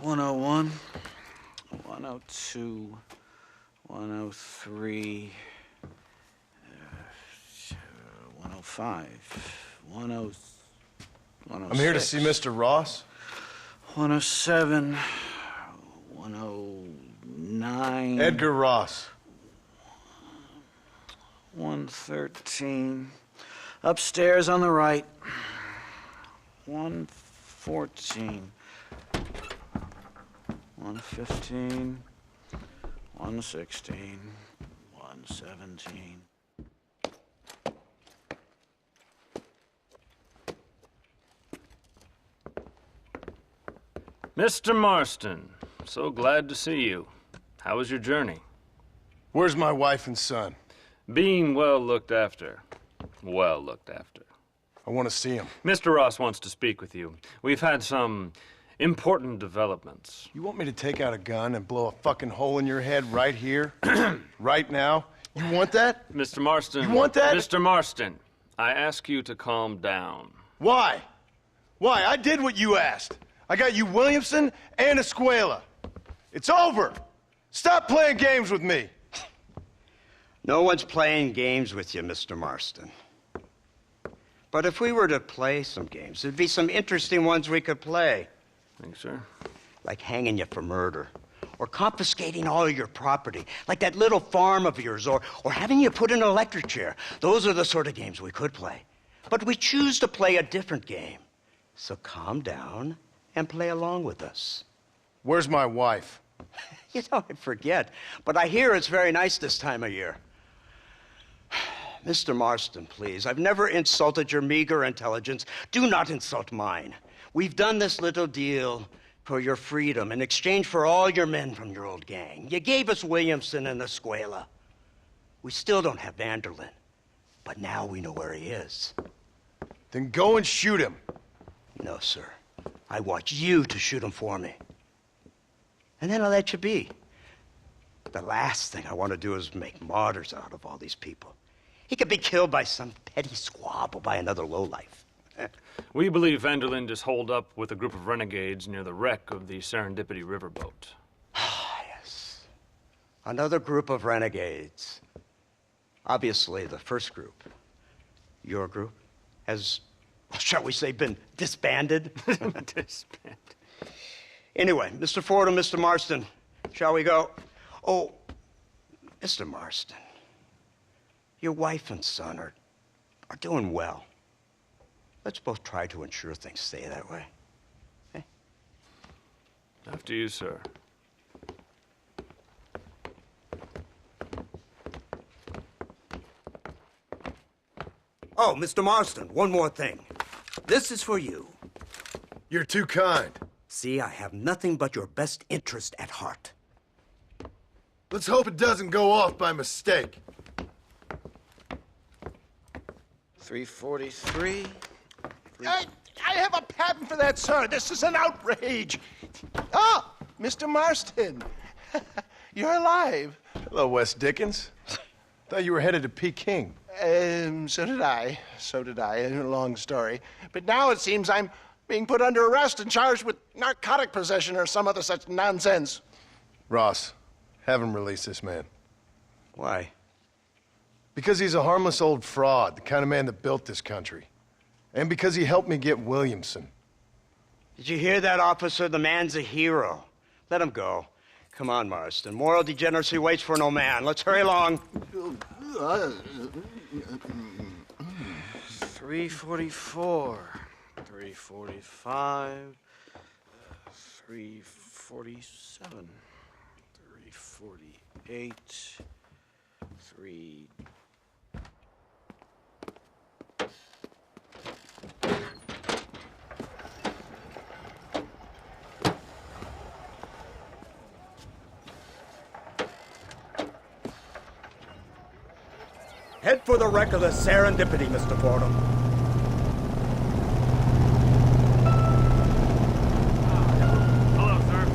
101, 102, 103, 105, 106. I'm here to see Mr. Ross. 107, 109. Edgar Ross. 113. Upstairs on the right. 114. 115. 116. 117. Mr. Marston, so glad to see you. How was your journey? Where's my wife and son? Being well looked after. Well looked after. I want to see him. Mr. Ross wants to speak with you. We've had some important developments. You want me to take out a gun and blow a fucking hole in your head right here? Right now? You want that? Mr. Marston. You want that? Mr. Marston, I ask you to calm down. Why? Why? I did what you asked. I got you Williamson and Escuela. It's over. Stop playing games with me. No one's playing games with you, Mr. Marston. But if we were to play some games, there'd be some interesting ones we could play. Thanks, sir. Like hanging you for murder, or confiscating all of your property, like that little farm of yours, or having you put in an electric chair. Those are the sort of games we could play. But we choose to play a different game. So calm down and play along with us. Where's my wife? You know, I forget, but I hear it's very nice this time of year. Mr. Marston, please, I've never insulted your meager intelligence. Do not insult mine. We've done this little deal for your freedom in exchange for all your men from your old gang. You gave us Williamson and Escuela. We still don't have Vanderlyn, but now we know where he is. Then go and shoot him. No, sir. I want you to shoot him for me. And then I'll let you be. The last thing I want to do is make martyrs out of all these people. He could be killed by some petty squabble by another lowlife. We believe Vanderlyn just holed up with a group of renegades near the wreck of the Serendipity riverboat. Ah, yes. Another group of renegades. Obviously, the first group, your group, has, shall we say, been disbanded? Disbanded. Anyway, Mr. Ford and Mr. Marston, shall we go? Oh, Mr. Marston, your wife and son are doing well. Let's both try to ensure things stay that way. Okay? After you, sir. Oh, Mr. Marston, one more thing. This is for you. You're too kind. See, I have nothing but your best interest at heart. Let's hope it doesn't go off by mistake. 343. I have a patent for that, sir. This is an outrage. Ah, Mr. Marston. You're alive. Hello, Wes Dickens. Thought you were headed to Peking. So did I. So did I. A long story. But now it seems I'm being put under arrest and charged with narcotic possession or some other such nonsense. Ross, have him release this man. Why? Because he's a harmless old fraud, the kind of man that built this country. And because he helped me get Williamson. Did you hear that, officer? The man's a hero. Let him go. Come on, Marston. Moral degeneracy waits for no man. Let's hurry along. 344. 345. 347. 348. 3... Head for the wreck of the Serendipity, Mr. Fordham. Hello, sir.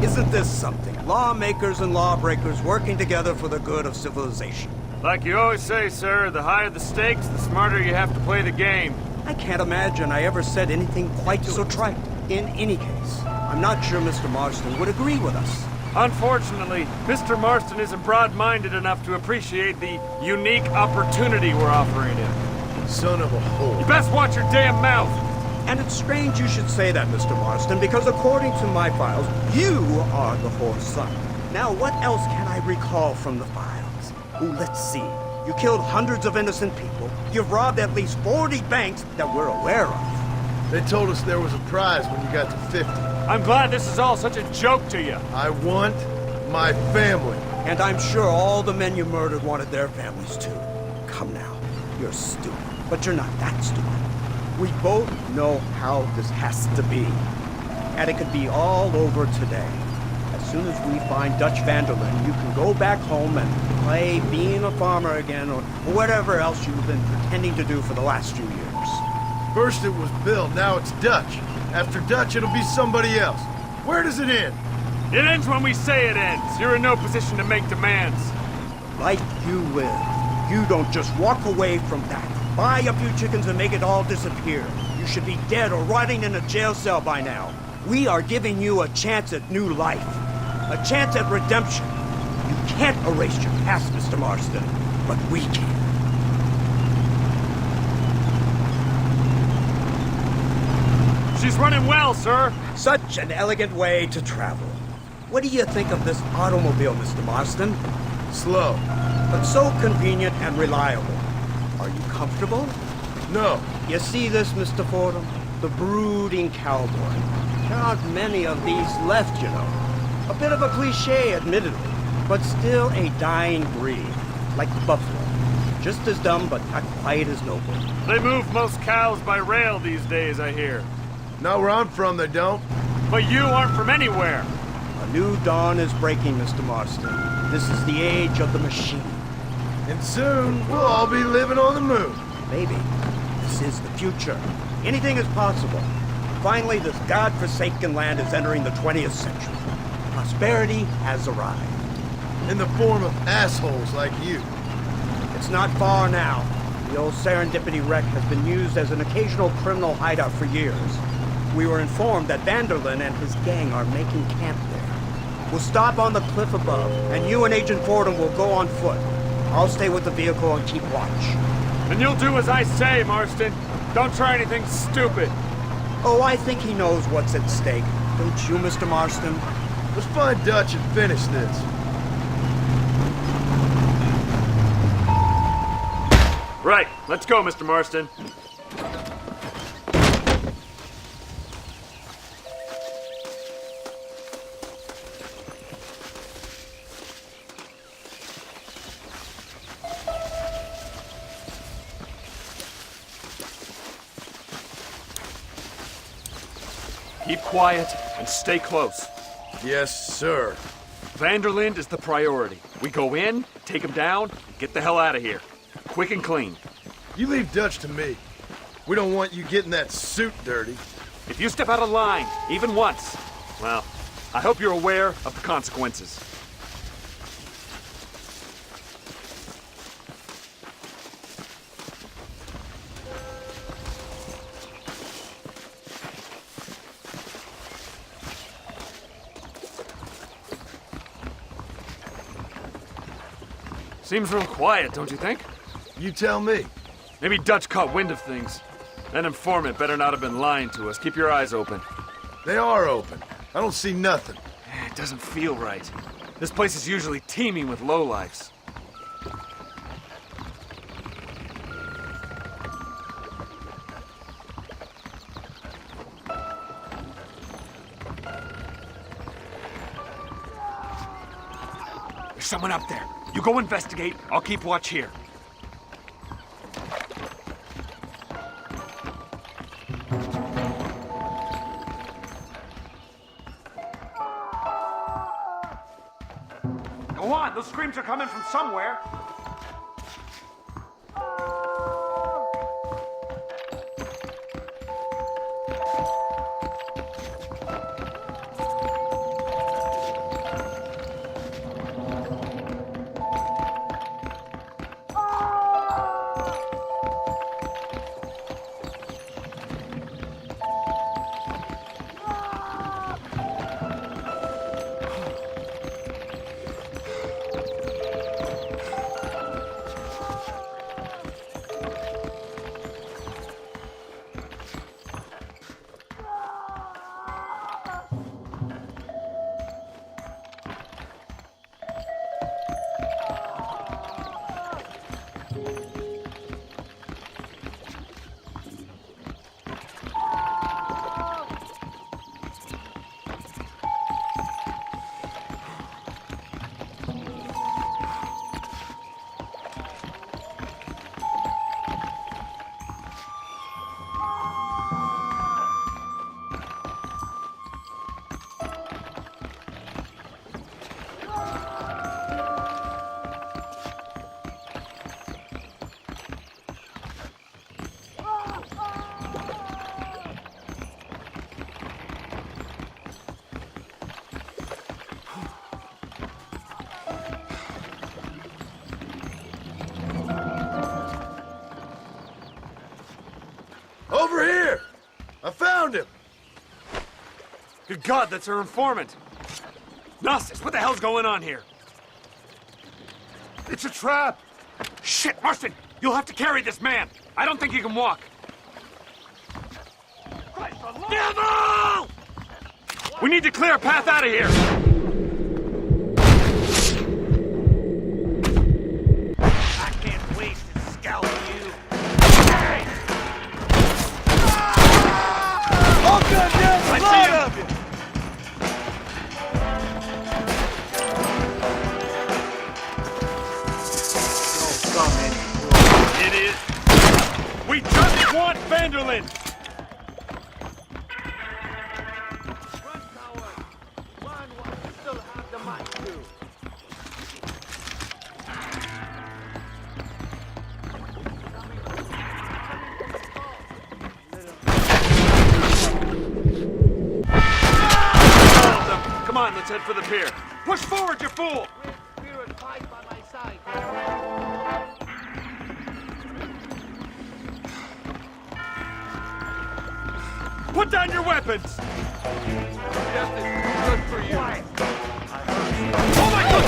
Isn't this something? Lawmakers and lawbreakers working together for the good of civilization. Like you always say, sir, the higher the stakes, the smarter you have to play the game. I can't imagine I ever said anything quite so trite. In any case, I'm not sure Mr. Marston would agree with us. Unfortunately, Mr. Marston isn't broad-minded enough to appreciate the unique opportunity we're offering him. Son of a You whore. best watch your damn mouth! And it's strange you should say that, Mr. Marston, because according to my files, you are the whore's son. Now, what else can I recall from the files? Ooh, let's see. You killed hundreds of innocent people. You've robbed at least 40 banks that we're aware of. They told us there was a prize when you got to 50. I'm glad this is all such a joke to you. I want my family. And I'm sure all the men you murdered wanted their families too. Come now, you're stupid, but you're not that stupid. We both know how this has to be. And it could be all over today. As soon as we find Dutch Vanderlyn, you can go back home and play being a farmer again, or whatever else you've been pretending to do for the last few years. First it was Bill, now it's Dutch. After Dutch, it'll be somebody else. Where does it end? It ends when we say it ends. You're in no position to make demands. Like you live. You don't just walk away from that. Buy a few chickens and make it all disappear. You should be dead or rotting in a jail cell by now. We are giving you a chance at new life. A chance at redemption. You can't erase your past, Mr. Marston, but we can. She's running well, sir. Such an elegant way to travel. What do you think of this automobile, Mr. Marston? Slow. But so convenient and reliable. Are you comfortable? No. You see this, Mr. Fordham? The brooding cowboy. There aren't many of these left, you know. A bit of a cliche, admittedly, but still a dying breed. Like the buffalo. Just as dumb, but not quite as noble. They move most cows by rail these days, I hear. Not where I'm from, they don't. But you aren't from anywhere. A new dawn is breaking, Mr. Marston. This is the age of the machine. And soon, we'll all be living on the moon. Maybe. This is the future. Anything is possible. Finally, this godforsaken land is entering the 20th century. Prosperity has arrived. In the form of assholes like you. It's not far now. The old Serendipity wreck has been used as an occasional criminal hideout for years. We were informed that Vanderlyn and his gang are making camp there. We'll stop on the cliff above, and you and Agent Fordham will go on foot. I'll stay with the vehicle and keep watch. And you'll do as I say, Marston. Don't try anything stupid. Oh, I think he knows what's at stake. Don't you, Mr. Marston? Let's find Dutch and finish this. Right, let's go, Mr. Marston. Keep quiet and stay close. Yes, sir. Vanderlyn is the priority. We go in, take him down, and get the hell out of here. Quick and clean. You leave Dutch to me. We don't want you getting that suit dirty. If you step out of line, even once, well, I hope you're aware of the consequences. Seems real quiet, don't you think? You tell me. Maybe Dutch caught wind of things. That informant better not have been lying to us. Keep your eyes open. They are open. I don't see nothing. It doesn't feel right. This place is usually teeming with lowlifes. There's someone up there. You go investigate. I'll keep watch here. Go on, those screams are coming from somewhere. found him! Good God, that's our informant. Gnosis, what the hell's going on here? It's a trap! Shit, Marston! You'll have to carry this man! I don't think he can walk. Devil! We need to clear a path out of here! I can't waste to scalp you. Oh, goddamn, I a lot see him. of you! It is. We just want Vanderlyn! Run, coward. Run while you still have the mind to. All of them. Come on, let's head for the pier. Push forward, you fool! Spirit fight by my side. Put down your weapons! Justice is good for you. Oh my God!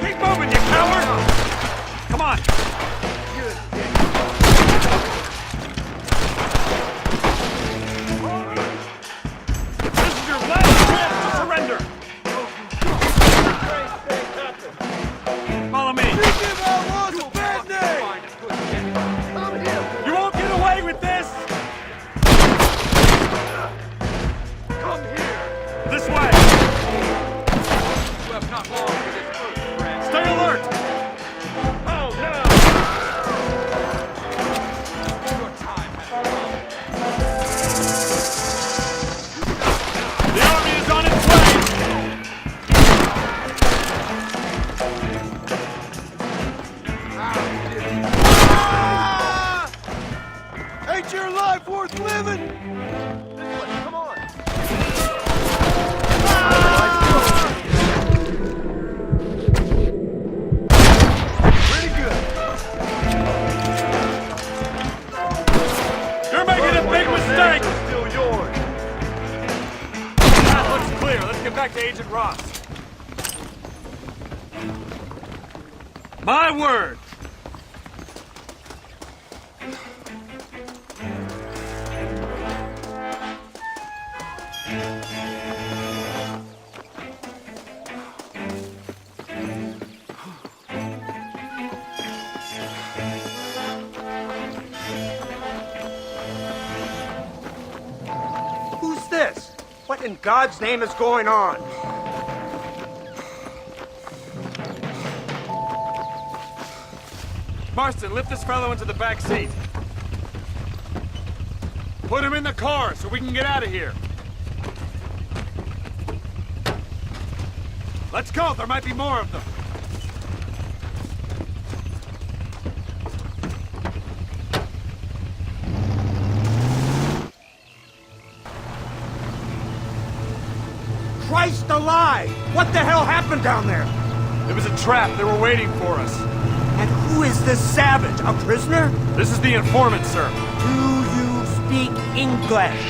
Keep moving, you coward! Come on! This is your last chance to surrender! Follow me! You won't get away with this! Come here. This way! You have not long for this earth, friend. Stay alert! Oh, no! Your time has come. The army is on its way! Ain't your life worth living? Come on. Pretty good. You're making a big mistake! Still yours. That looks clear. Let's get back to Agent Ross. My word! Who's this? What in God's name is going on? Marston, lift this fellow into the back seat. Put him in the car so we can get out of here. Let's go, there might be more of them. Christ alive! What the hell happened down there? It was a trap, they were waiting for us. And who is this savage? A prisoner? This is the informant, sir. Do you speak English?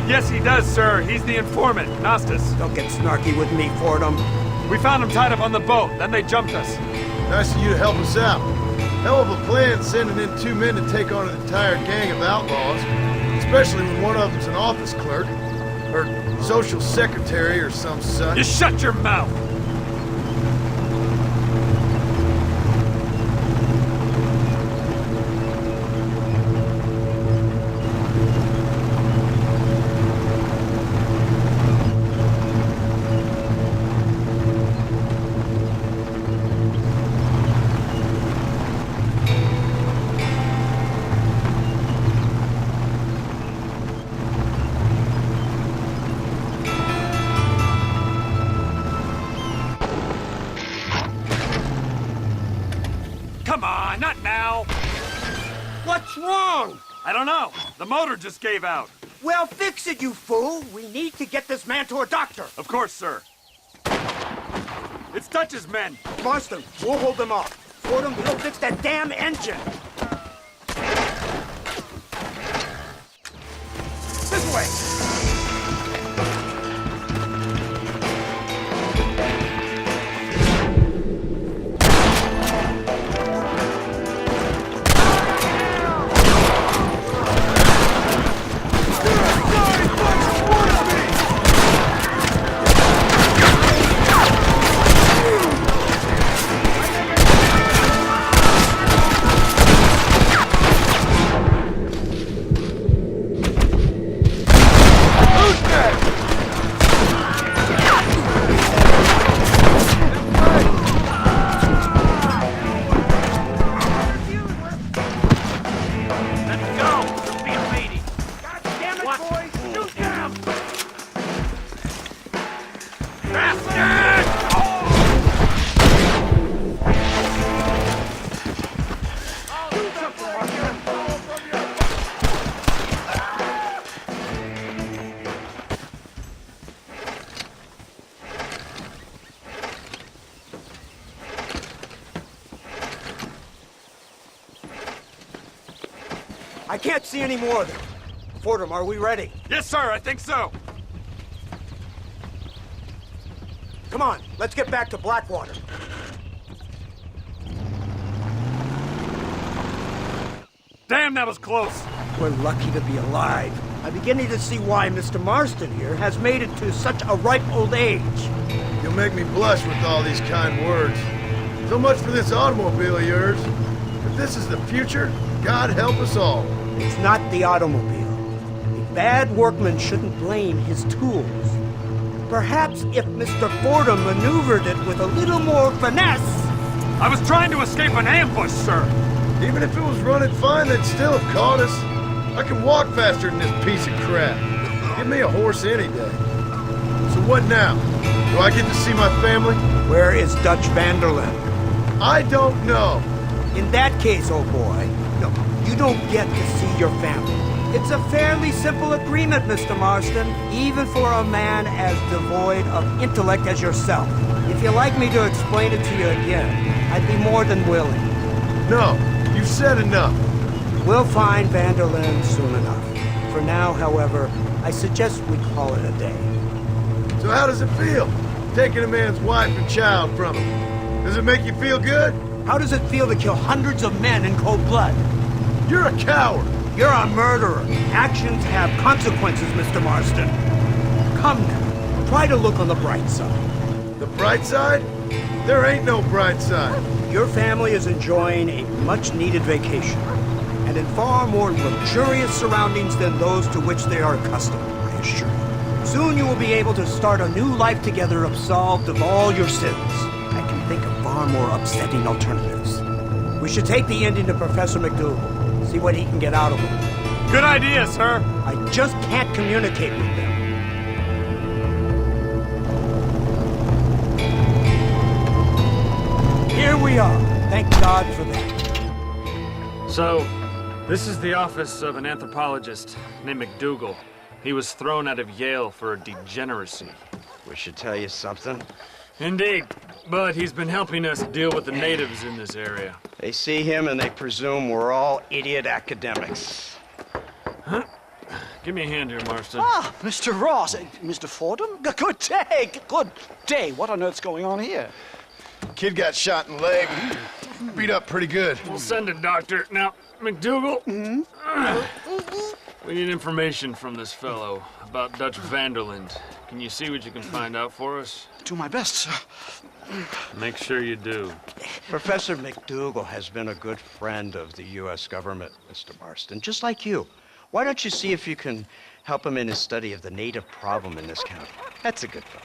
Yes he does, sir. He's the informant, Gnostis. Don't get snarky with me, Fordham. We found him tied up on the boat, then they jumped us. Nice of you to help us out. Hell of a plan sending in 2 men to take on an entire gang of outlaws, especially when one of them's an office clerk, or social secretary or some such. You shut your mouth! Come on, not now! What's wrong? I don't know. The motor just gave out. Well, fix it, you fool. We need to get this man to a doctor. Of course, sir. It's Dutch's men! Marston, we'll hold them off. Fordham, we'll fix that damn engine! This way! I can't see any more of them. Fordham, are we ready? Yes, sir, I think so. Come on, let's get back to Blackwater. Damn, that was close. We're lucky to be alive. I'm beginning to see why Mr. Marston here has made it to such a ripe old age. You'll make me blush with all these kind words. So much for this automobile of yours. If this is the future, God help us all. It's not the automobile. A bad workman shouldn't blame his tools. Perhaps if Mr. Fordham maneuvered it with a little more finesse. I was trying to escape an ambush, sir. Even if it was running fine, they'd still have caught us. I can walk faster than this piece of crap. Give me a horse any day. So what now? Do I get to see my family? Where is Dutch Vanderlyn? I don't know. In that case, old boy, no, you don't get to see your family. It's a fairly simple agreement, Mr. Marston, even for a man as devoid of intellect as yourself. If you'd like me to explain it to you again, I'd be more than willing. No, you've said enough. We'll find Vanderlyn soon enough. For now, however, I suggest we call it a day. So how does it feel, taking a man's wife and child from him? Does it make you feel good? How does it feel to kill hundreds of men in cold blood? You're a coward. You're a murderer. Actions have consequences, Mr. Marston. Come now, try to look on the bright side. The bright side? There ain't no bright side. Your family is enjoying a much-needed vacation, and in far more luxurious surroundings than those to which they are accustomed, I assure you. Soon you will be able to start a new life together absolved of all your sins. I can think of far more upsetting alternatives. We should take the Indian to Professor McDougal. See what he can get out of him. Good idea, sir. I just can't communicate with them. Here we are. Thank God for that. So, this is the office of an anthropologist named McDougal. He was thrown out of Yale for a degeneracy. We should tell you something. Indeed, but he's been helping us deal with the natives in this area. They see him and they presume we're all idiot academics. Give me a hand here, Marston. Ah, Mr. Ross. Mr. Fordham? Good day. Good day. What on earth's going on here? Kid got shot in the leg. Beat up pretty good. We'll send a doctor. Now, McDougal, we need information from this fellow about Dutch Vanderlyn. Can you see what you can find out for us? Do my best, sir. Make sure you do. Professor McDougal has been a good friend of the U.S. government, Mr. Marston, just like you. Why don't you see if you can help him in his study of the native problem in this county? That's a good fellow.